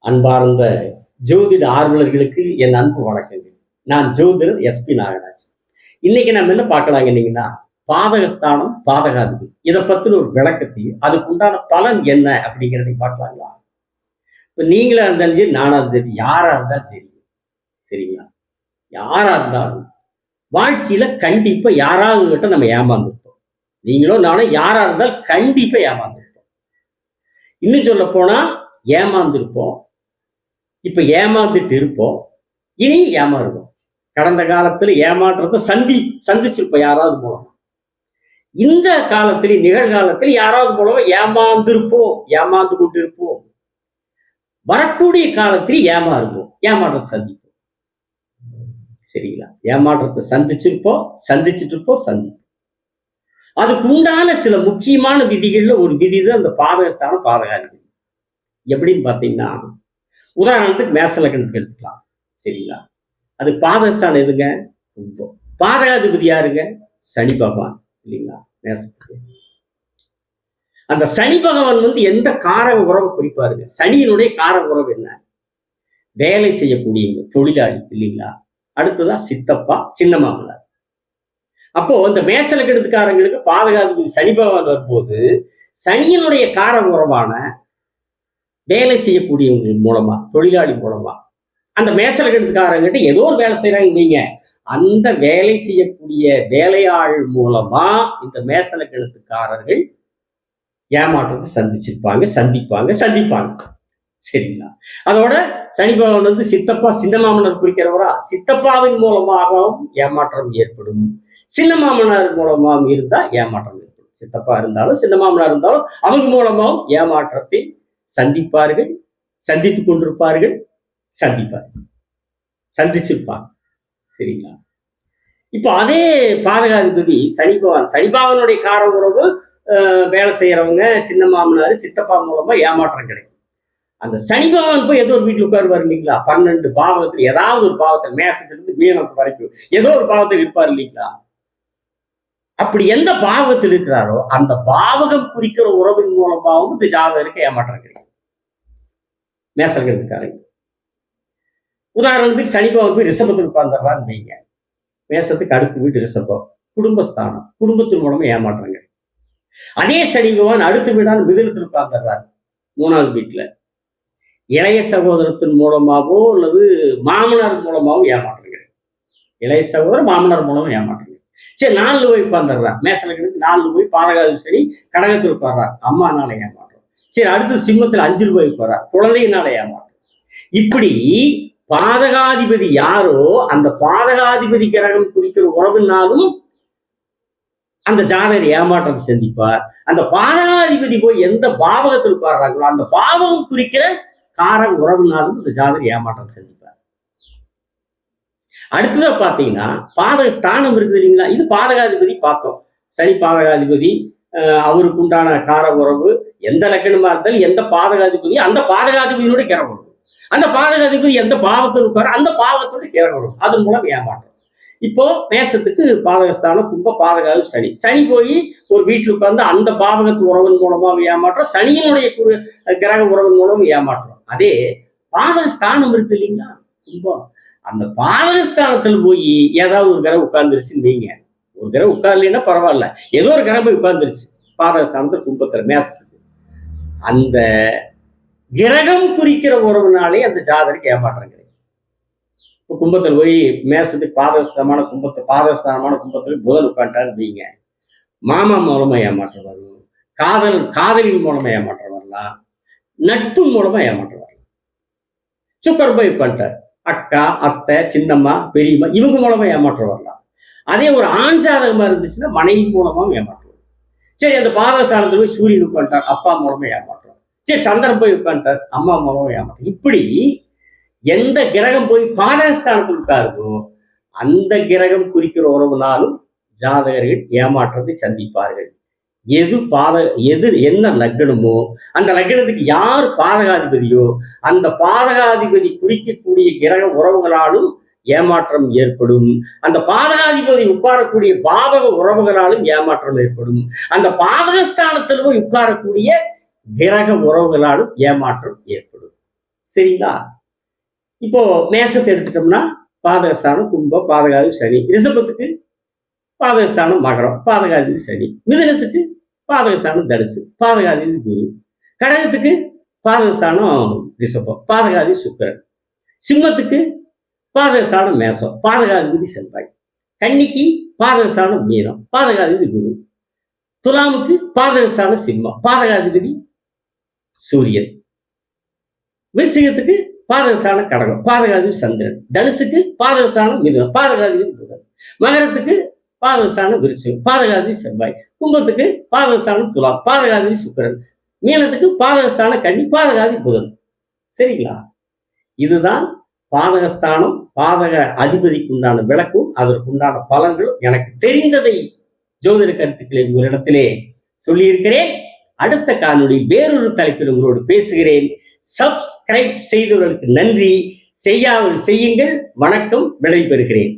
அன்பார்ந்த ஜோதிட ஆர்வலர்களுக்கு என் அன்பு வணக்கங்கள். நான் ஜோதிடர் எஸ்பி நாகராஜ். இன்னைக்கு நம்ம என்ன பார்க்கலாங்கன்னீங்கன்னா, பாதகஸ்தானம், பாதகாதிபதி இதை பத்தின ஒரு விளக்கத்தையும் அதுக்கு உண்டான பலன் என்ன அப்படிங்கிறதையும் பார்க்கலாங்களா? இப்ப நீங்களா இருந்தாலும் சரி, நானா இருந்தாலும் சரி, யாரா இருந்தாலும் சரி, சரிங்களா? யாரா இருந்தாலும் வாழ்க்கையில கண்டிப்பா யாராவது கிட்ட நம்ம ஏமாந்துருப்போம். நீங்களோ நானும் யாரா இருந்தாலும் கண்டிப்பா ஏமாந்துருப்போம். இன்னும் சொல்ல போனா ஏமாந்துருப்போம். இப்ப ஏமாந்துட்டு இருப்போம். இனி ஏமாறுவோம். கடந்த காலத்துல ஏமாற்றத்தை சந்திச்சிருப்போம் யாராவது மூலம். இந்த காலத்துல நிகழ்காலத்தில் யாராவது மூலமா ஏமாந்து கொண்டு இருப்போம். வரக்கூடிய காலத்தில் ஏமாறுவோம், ஏமாற்றத்தை சந்திப்போம். சரிங்களா? ஏமாற்றத்தை சந்திச்சுட்டு இருப்போம், சந்திப்போம். அதுக்கு உண்டான சில முக்கியமான விதிகள்ல ஒரு விதி தான் அந்த பாதகஸ்தானம், பாதகாதிபதி. எப்படின்னு பாத்தீங்கன்னா, உதாரணத்துக்கு மேச லக்னத்துக்கு எடுத்துக்கலாம். சரிங்களா? அது பாதகஸ்தானம் எதுங்க? பாதகாதிபதி யாருங்க? சனி பகவான். இல்லைங்களா? மேசத்துக்கு அந்த சனி பகவான் எந்த காரக உறவை குறிப்பாருங்க? சனியினுடைய காரக உறவு என்ன? வேலை செய்யக்கூடியவங்க, தொழிலாளி. இல்லைங்களா? அடுத்ததான் சித்தப்பா, சின்ன மாமனார். அப்போ இந்த மேச லக்னத்துக்காரங்களுக்கு பாதகாதிபதி சனி பகவான் வரும்போது சனியினுடைய காரக உறவான வேலை செய்யக்கூடியவங்க மூலமா, தொழிலாளி மூலமா, அந்த மேச லக்னத்துக்காரங்கிட்ட ஏதோ ஒரு வேலை செய்யறாங்க நீங்க, அந்த வேலை செய்யக்கூடிய வேலையாள் மூலமா இந்த மேச லக்னத்துக்காரர்கள் ஏமாற்றத்தை சந்திப்பாங்க. சரிங்களா? அதோட சனி பகவான் சித்தப்பா, சின்ன மாமனார் குறிக்கிறவரா, சித்தப்பாவின் மூலமாகவும் ஏமாற்றம் ஏற்படும், சின்ன மாமனார் மூலமாகவும் இருந்தா ஏமாற்றம் ஏற்படும். சித்தப்பா இருந்தாலும் சின்ன மாமனார் இருந்தாலும் அவங்க மூலமாகவும் ஏமாற்றத்தை சந்தித்துக் கொண்டிருப்பார்கள், சந்திச்சிருப்பாங்க. சரிங்களா? இப்ப அதே பாதகாதிபதி சனிபகவானுடைய கார உறவு வேலை செய்யறவங்க, சின்ன மாமனாரு, சித்தப்பா மூலமா ஏமாற்றம் கிடைக்கும். அந்த சனி பகவான் போய் ஏதோ ஒரு வீட்டுல உட்காருவார் இல்லைங்களா? 12 பாவகத்துல ஏதாவது ஒரு பாவத்தில், மேசத்திலிருந்து மீனத்து வரைக்கும் ஏதோ ஒரு பாவத்தில் இருப்பார் இல்லைங்களா? அப்படி எந்த பாவத்தில் இருக்கிறாரோ அந்த பாவகம் குறிக்கிற உறவின் மூலமாகவும் இந்த ஜாதகருக்கு ஏமாற்றம் கிடைக்கும். மேசல்கிறதுக்காரங்க உதாரணத்துக்கு சனி பகவான் போய் ரிஷபத்தில் உட்கார்ந்துடுறான்னு வைங்க. மேசத்துக்கு அடுத்த வீட்டு ரிஷபம், குடும்பஸ்தானம், குடும்பத்தின் மூலமா ஏமாற்றம் கிடைக்கும். அதே சனி பகவான் அடுத்த வீடான மிதுனத்தில் உட்கார்ந்துடுறாரு, 3வது வீட்டுல, இளைய சகோதரத்தின் மூலமாகவோ அல்லது மாமனார் மூலமாகவும் ஏமாற்றம் கிடைக்கும். இளைய சகோதரர் மாமனார் மூலமா ஏமாற்றம். சரி, 4 போய் உட்கார்ந்துடுறார். மேசலக்கணக்கு 4 போய் பாதகாதிபதி சனி கடகத்தில் உட்கார்றார், அம்மானால ஏமாற்றம். சரி, அடுத்து சிம்மத்தில் 5 போய் உட்கார்றார், குழந்தையினால ஏமாற்றம். இப்படி பாதகாதிபதி யாரோ அந்த பாதகாதிபதி கிரகம் குறிக்கிற உறவுனாலும் அந்த ஜாதகர் ஏமாற்றத்தை சந்திப்பார். அந்த பாதகாதிபதி போய் எந்த பாவகத்தில் உட்கார்றாங்களோ அந்த பாவகம் குறிக்கிற காரக உறவுனாலும் இந்த ஜாதகர் ஏமாற்றத்தை சந்திப்பார். அடுத்ததா பாத்தீங்கன்னா, பாதக ஸ்தானம் இருக்குது இல்லைங்களா? இது பாதகாதிபதி பார்த்தோம். சனி பாதகாதிபதி, அவருக்கு உண்டான கார உறவு எந்த லக்கணமா இருந்தாலும் எந்த பாதகாதிபதி அந்த பாதகாதிபதியோட கிரகம் வரும். அந்த பாதகாதிபதி எந்த பாவத்தில் உட்கார அந்த பாவத்தோட கிரகம் வரும். அதன் மூலம் ஏமாற்றம். இப்போ மேசத்துக்கு பாதகஸ்தானம், கும்ப பாதகாதிபதி சனி போய் ஒரு வீட்டில் உட்கார்ந்து அந்த பாவகத்து உறவின் மூலமாக ஏமாற்றம், சனியினுடைய கிரக உறவின் மூலம் ஏமாற்றம். அதே பாதகஸ்தானம் இருக்கு இல்லைங்களா? கும்பம், அந்த பாதகஸ்தானத்தில் போய் ஏதாவது ஒரு கிரகம் உட்கார்ந்துருச்சுன்னு வைங்க. ஒரு கிரகம் உட்கார்லன்னா பரவாயில்ல, ஏதோ ஒரு கிரகம் போய் உட்கார்ந்துருச்சு பாதகஸ்தானத்தில், கும்பத்துல, மேசத்துக்கு, அந்த கிரகம் குறிக்கிற உறவுனாலே அந்த ஜாதகருக்கு ஏமாற்றம் கிடைக்கும். இப்போ கும்பத்தில் போய் மேசத்துக்கு பாதகஸ்தானமான கும்பத்தில் புதன் உட்காந்துட்டாரு வைங்க, மாமா மூலமா ஏமாற்றம் வரும், காதலின் மூலமா ஏமாற்றம் வரலாம், நட்பு மூலமா ஏமாற்றம் வரலாம். சுக்கரன் போய் உட்காந்துட்டார், அக்கா, அத்தை, சின்னம்மா, பெரியம்மா இவங்க மூலமா ஏமாற்றம் வரலாம். அதே ஒரு ஆண் ஜாதகமா இருந்துச்சுன்னா மனைவி மூலமாவும் ஏமாற்றம். சரி, அந்த பாதகஸ்தானத்துல போய் சூரியன் உட்காந்துட்டார், அப்பா மூலமா ஏமாற்றம். சரி, சந்திரன் போய் உட்காந்துட்டார், அம்மா மூலமா ஏமாற்றம். இப்படி எந்த கிரகம் போய் பாதகஸ்தானத்தில் உட்காருதோ அந்த கிரகம் குறிக்கிற உறவுனாலும் ஜாதகர்கள் ஏமாற்றத்தை சந்திப்பார்கள். எது என்ன லக்னமோ அந்த லக்னத்துக்கு யார் பாதகாதிபதியோ அந்த பாதகாதிபதி குறிக்கக்கூடிய கிரக உறவுகளாலும் ஏமாற்றம் ஏற்படும். அந்த பாதகாதிபதி உட்காரக்கூடிய பாதக உறவுகளாலும் ஏமாற்றம் ஏற்படும். அந்த பாதகஸ்தானத்தில் போய் உட்காரக்கூடிய கிரக உறவுகளாலும் ஏமாற்றம் ஏற்படும். சரிங்களா? இப்போ மேசத்தை எடுத்துட்டோம்னா பாதகஸ்தானம் கும்பம், பாதகாதி சனி. ரிஷபத்துக்கு பாதகஸ்தானம் மகரம், பாதகாதி சனி. மிதுனத்துக்கு பாதகஸ்தானம் தனுசு, பாதகாதி குரு. கடகத்துக்கு பாதகஸ்தானம் ரிஷபம், பாதகாதி சுக்கிரன். சிம்மத்துக்கு பாதகஸ்தானம் மேசம், பாதகாதிபதி செவ்வாய். கன்னிக்கு பாதகஸ்தானம் மீனம், பாதகாதிபதி குரு. துலாமுக்கு பாதகஸ்தானம் சிம்மம், பாதகாதிபதி சூரியன். விருச்சிகத்துக்கு பாதகஸ்தானம் கடகம், பாதகாதிபதி சந்திரன். தனுசுக்கு பாதகஸ்தானம் மிதுனம், பாதகாதிபதி புதன். மகரத்துக்கு பாதகஸ்தானம் விருச்சிகம், பாதகாதிபதி செவ்வாய். கும்பத்துக்கு பாதகஸ்தானம் துலாம், பாதகாதிபதி சுக்கிரன். மீனத்துக்கு பாதகஸ்தானம் கன்னி, பாதகாதிபதி புதன். சரிங்களா? இதுதான் பாதகஸ்தானம், பாதக அதிபதிக்கு உண்டான விளக்கும் அதற்குண்டான பலன்களும் எனக்கு தெரிந்ததை ஜோதிட கருத்துக்களை உங்களிடத்திலே சொல்லியிருக்கிறேன். அடுத்த காணொளி வேறொரு தலைப்பில் உங்களோடு பேசுகிறேன். சப்ஸ்கிரைப் செய்தவர்களுக்கு நன்றி, செய்யாமல் செய்யுங்கள். வணக்கம், விடைபெறுகிறேன்.